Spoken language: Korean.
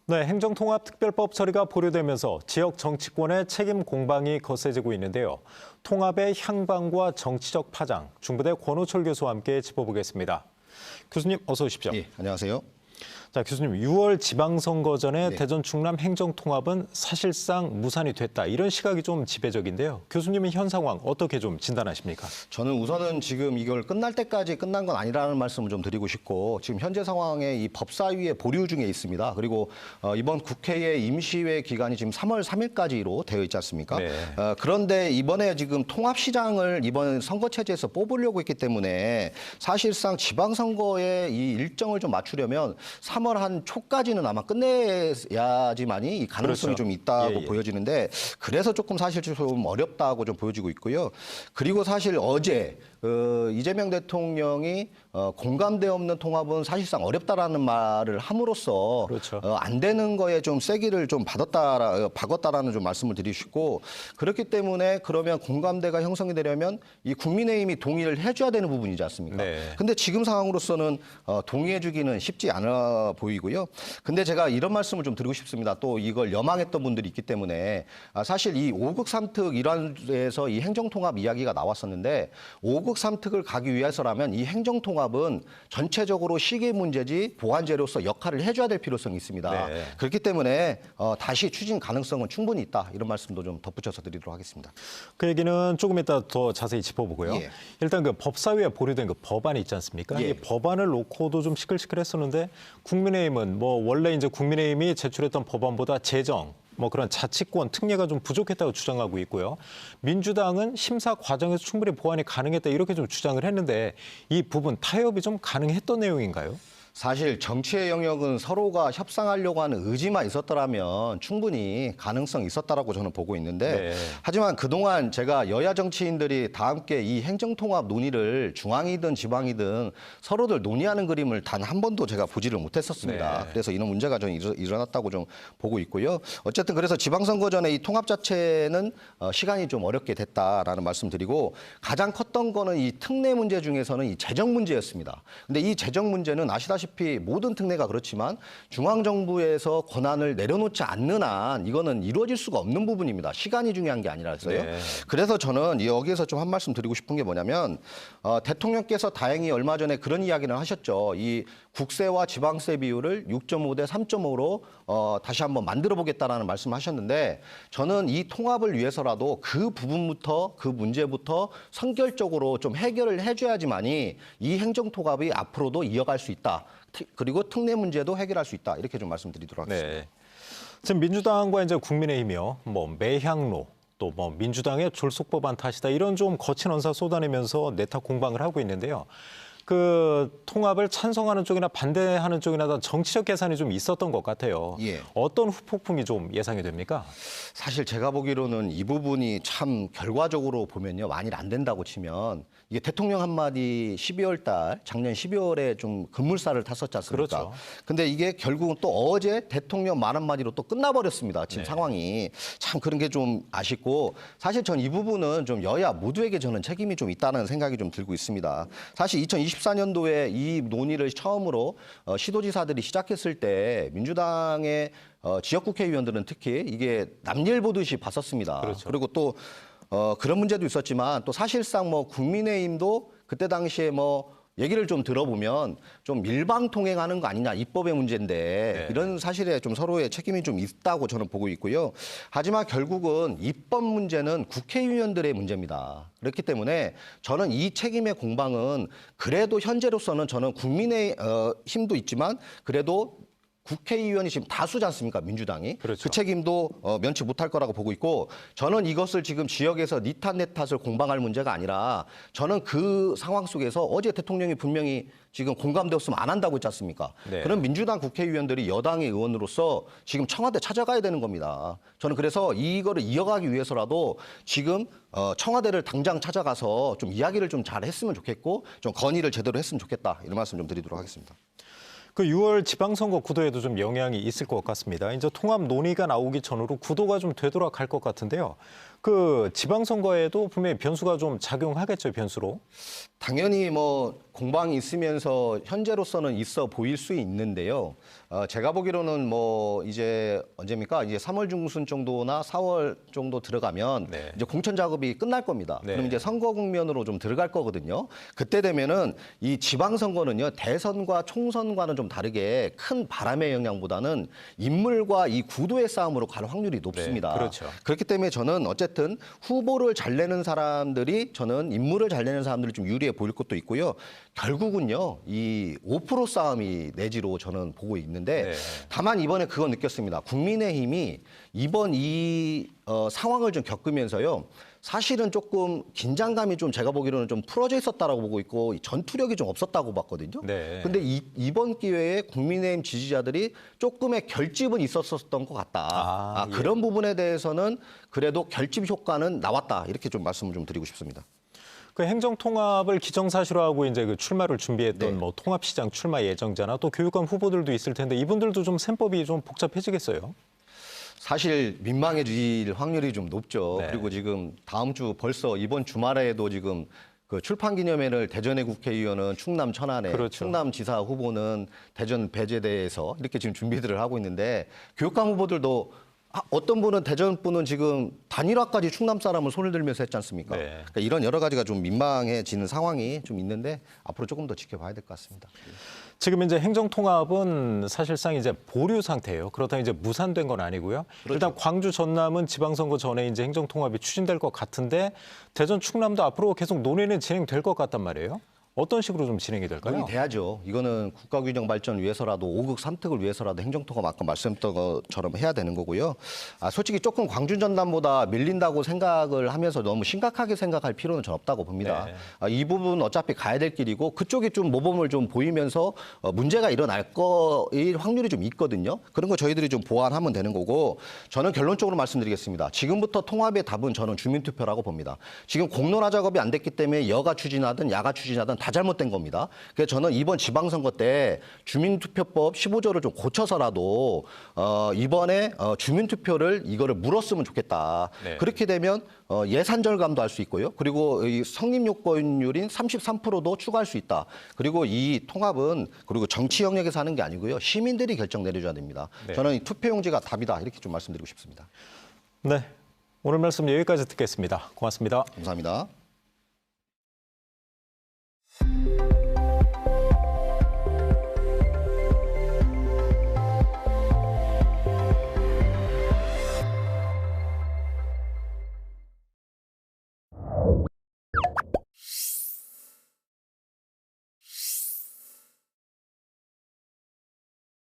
네, 행정통합특별법 처리가 보류되면서 지역 정치권의 책임 공방이 거세지고 있는데요. 통합의 향방과 정치적 파장, 중부대 권호철 교수와 함께 짚어보겠습니다. 교수님, 어서 오십시오. 예, 안녕하세요. 자, 교수님, 6월 지방선거 전에 네. 대전 충남 행정통합은 사실상 무산이 됐다. 이런 시각이 좀 지배적인데요. 교수님은 현 상황 어떻게 좀 진단하십니까? 저는 우선은 지금 이걸 끝날 때까지 끝난 건 아니라는 말씀을 좀 드리고 싶고, 지금 현재 상황에 이 법사위의 보류 중에 있습니다. 그리고 이번 국회의 임시회 기간이 지금 3월 3일까지로 되어 있지 않습니까? 네. 그런데 이번에 지금 통합시장을 이번 선거체제에서 뽑으려고 했기 때문에 사실상 지방선거의 이 일정을 좀 맞추려면 3월 한 초까지는 아마 끝내야지만이 이 가능성이 그렇죠. 좀 있다고 예. 보여지는데, 그래서 조금 사실 좀 어렵다고 좀 보여지고 있고요. 그리고 사실 어제 이재명 대통령이 공감대 없는 통합은 사실상 어렵다라는 말을 함으로써 그렇죠. 안 되는 거에 좀 세기를 좀 박았다라는 좀 말씀을 드리고 싶고, 그렇기 때문에 그러면 공감대가 형성이 되려면 이 국민의힘이 동의를 해줘야 되는 부분이지 않습니까? 네. 근데 지금 상황으로서는 동의해주기는 쉽지 않아 보이고요. 근데 제가 이런 말씀을 좀 드리고 싶습니다. 또 이걸 염항했던 분들이 있기 때문에 사실 이 5국 3특 일환에서 이 행정통합 이야기가 나왔었는데, 5국 3특을 가기 위해서라면 이 행정통합은 전체적으로 시기 문제지 보완제로서 역할을 해줘야 될 필요성이 있습니다. 네. 그렇기 때문에 다시 추진 가능성은 충분히 있다. 이런 말씀도 좀 덧붙여서 드리도록 하겠습니다. 그 얘기는 조금 이따 더 자세히 짚어보고요. 예. 일단 그 법사위에 보류된 그 법안이 있지 않습니까? 예. 이 법안을 놓고도 좀 시끌시끌했었는데, 국민의힘은 뭐 원래 이제 국민의힘이 제출했던 법안보다 재정, 뭐 그런 자치권 특례가 좀 부족했다고 주장하고 있고요. 민주당은 심사 과정에서 충분히 보완이 가능했다 이렇게 좀 주장을 했는데, 이 부분 타협이 좀 가능했던 내용인가요? 사실 정치의 영역은 서로가 협상하려고 하는 의지만 있었더라면 충분히 가능성이 있었다라고 저는 보고 있는데, 네. 하지만 그동안 제가 여야 정치인들이 다 함께 이 행정통합 논의를 중앙이든 지방이든 서로들 논의하는 그림을 단 한 번도 제가 보지를 못했었습니다. 네. 그래서 이런 문제가 좀 일어났다고 좀 보고 있고요. 어쨌든 그래서 지방선거 전에 이 통합 자체는 시간이 좀 어렵게 됐다라는 말씀드리고, 가장 컸던 거는 이 특례 문제 중에서는 이 재정 문제였습니다. 근데 이 재정 문제는 아시다시피 모든 특례가 그렇지만 중앙정부에서 권한을 내려놓지 않는 한 이거는 이루어질 수가 없는 부분입니다. 시간이 중요한 게 아니라서요. 네. 그래서 저는 여기에서 좀 한 말씀 드리고 싶은 게 뭐냐면, 대통령께서 다행히 얼마 전에 그런 이야기를 하셨죠. 이 국세와 지방세 비율을 6.5대 3.5로 다시 한번 만들어 보겠다라는 말씀을 하셨는데, 저는 이 통합을 위해서라도 그 부분부터 그 문제부터 선결적으로 좀 해결을 해줘야지만이 이 행정통합이 앞으로도 이어갈 수 있다. 그리고 특례 문제도 해결할 수 있다. 이렇게 좀 말씀드리도록 하겠습니다. 네. 지금 민주당과 이제 국민의힘이요, 뭐 매향로 또 뭐 민주당의 졸속법안 탓이다 이런 좀 거친 언사 쏟아내면서 내탁 공방을 하고 있는데요. 그 통합을 찬성하는 쪽이나 반대하는 쪽이나 다 정치적 계산이 좀 있었던 것 같아요. 예. 어떤 후폭풍이 좀 예상이 됩니까? 사실 제가 보기로는 이 부분이 참 결과적으로 보면요, 만일 안 된다고 치면 이게 대통령 한마디 12월 달 작년 12월에 좀 급물살을 탔었지 않습니까? 그렇죠. 근데 이게 결국은 또 어제 대통령 말 한마디로 또 끝나버렸습니다. 지금 네. 상황이 참 그런 게 좀 아쉽고, 사실 전 이 부분은 좀 여야 모두에게 저는 책임이 좀 있다는 생각이 좀 들고 있습니다. 사실 2024년도에 이 논의를 처음으로 시도지사들이 시작했을 때 민주당의 지역국회의원들은 특히 이게 남일 보듯이 봤었습니다. 그렇죠. 그리고 또 그런 문제도 있었지만, 또 사실상 뭐 국민의힘도 그때 당시에 뭐 얘기를 좀 들어보면 좀 일방통행하는 거 아니냐, 입법의 문제인데 네. 이런 사실에 좀 서로의 책임이 좀 있다고 저는 보고 있고요. 하지만 결국은 입법 문제는 국회의원들의 문제입니다. 그렇기 때문에 저는 이 책임의 공방은 그래도 현재로서는 저는 국민의 힘도 있지만 그래도 국회의원이 지금 다수지 않습니까? 민주당이. 그렇죠. 그 책임도 면치 못할 거라고 보고 있고, 저는 이것을 지금 지역에서 니 탓 내 탓을 공방할 문제가 아니라, 저는 그 상황 속에서 어제 대통령이 분명히 지금 공감대 없으면 안 한다고 했지 않습니까? 네. 그럼 민주당 국회의원들이 여당의 의원으로서 지금 청와대 찾아가야 되는 겁니다. 저는 그래서 이거를 이어가기 위해서라도 지금 청와대를 당장 찾아가서 좀 이야기를 좀 잘 했으면 좋겠고, 좀 건의를 제대로 했으면 좋겠다. 이런 말씀 좀 드리도록 하겠습니다. 그 6월 지방선거 구도에도 좀 영향이 있을 것 같습니다. 이제 통합 논의가 나오기 전으로 구도가 좀 되돌아갈 것 같은데요. 그 지방선거에도 분명히 변수가 좀 작용하겠죠, 변수로. 당연히 뭐 공방이 있으면서 현재로서는 있어 보일 수 있는데요. 제가 보기로는 뭐 이제 언제입니까? 이제 3월 중순 정도나 4월 정도 들어가면 네. 이제 공천 작업이 끝날 겁니다. 네. 그럼 이제 선거 국면으로 좀 들어갈 거거든요. 그때 되면은 이 지방선거는요, 대선과 총선과는 좀 다르게 큰 바람의 영향보다는 인물과 이 구도의 싸움으로 갈 확률이 높습니다. 네, 그렇죠. 그렇기 때문에 저는 어쨌든 후보를 잘 내는 사람들이 저는 인물을 잘 내는 사람들이 좀 유리해 보일 것도 있고요. 결국은요, 이 5% 싸움이 내지로 저는 보고 있는데 네. 다만 이번에 그거 느꼈습니다. 국민의힘이 이번 이 상황을 좀 겪으면서요. 사실은 조금 긴장감이 좀 제가 보기로는 좀 풀어져 있었다라고 보고 있고 전투력이 좀 없었다고 봤거든요. 네. 근데 이번 기회에 국민의힘 지지자들이 조금의 결집은 있었던 것 같다. 예. 그런 부분에 대해서는 그래도 결집 효과는 나왔다. 이렇게 좀 말씀을 좀 드리고 싶습니다. 그 행정통합을 기정사실화하고 이제 그 출마를 준비했던 네. 뭐 통합시장 출마 예정자나 또 교육감 후보들도 있을 텐데 이분들도 좀 셈법이 좀 복잡해지겠어요. 사실 민망해질 확률이 좀 높죠. 네. 그리고 지금 다음 주 벌써 이번 주말에도 지금 그 출판기념회를 대전의 국회의원은 충남 천안에, 그렇죠. 충남지사 후보는 대전 배재대에서 이렇게 지금 준비들을 하고 있는데 교육감 후보들도 어떤 분은 대전 분은 지금 단일화까지 충남 사람을 손을 들면서 했지 않습니까? 네. 그러니까 이런 여러 가지가 좀 민망해지는 상황이 좀 있는데 앞으로 조금 더 지켜봐야 될 것 같습니다. 지금 이제 행정통합은 사실상 이제 보류 상태예요. 그렇다면 이제 무산된 건 아니고요. 그렇죠. 일단 광주, 전남은 지방선거 전에 이제 행정통합이 추진될 것 같은데 대전, 충남도 앞으로 계속 논의는 진행될 것 같단 말이에요. 어떤 식으로 좀 진행이 될까요? 논의돼야죠. 이거는 국가균형 발전 위해서라도 5국 3특을 위해서라도 행정통합 아까 말씀드렸던 것처럼 해야 되는 거고요. 솔직히 조금 광주 전남보다 밀린다고 생각을 하면서 너무 심각하게 생각할 필요는 전 없다고 봅니다. 네. 이 부분은 어차피 가야 될 길이고 그쪽이 좀 모범을 좀 보이면서 문제가 일어날 거일 확률이 좀 있거든요. 그런 거 저희들이 좀 보완하면 되는 거고 저는 결론적으로 말씀드리겠습니다. 지금부터 통합의 답은 저는 주민투표라고 봅니다. 지금 공론화 작업이 안 됐기 때문에 여가 추진하든 야가 추진하든 다 잘못된 겁니다. 그래서 저는 이번 지방선거 때 주민투표법 15조를 좀 고쳐서라도 이번에 주민투표를 이거를 물었으면 좋겠다. 네. 그렇게 되면 예산 절감도 할 수 있고요. 그리고 이 성립 요건율인 33%도 추가할 수 있다. 그리고 이 통합은 그리고 정치 영역에서 하는 게 아니고요. 시민들이 결정 내려줘야 됩니다. 네. 저는 이 투표용지가 답이다. 이렇게 좀 말씀드리고 싶습니다. 네. 오늘 말씀 여기까지 듣겠습니다. 고맙습니다. 감사합니다.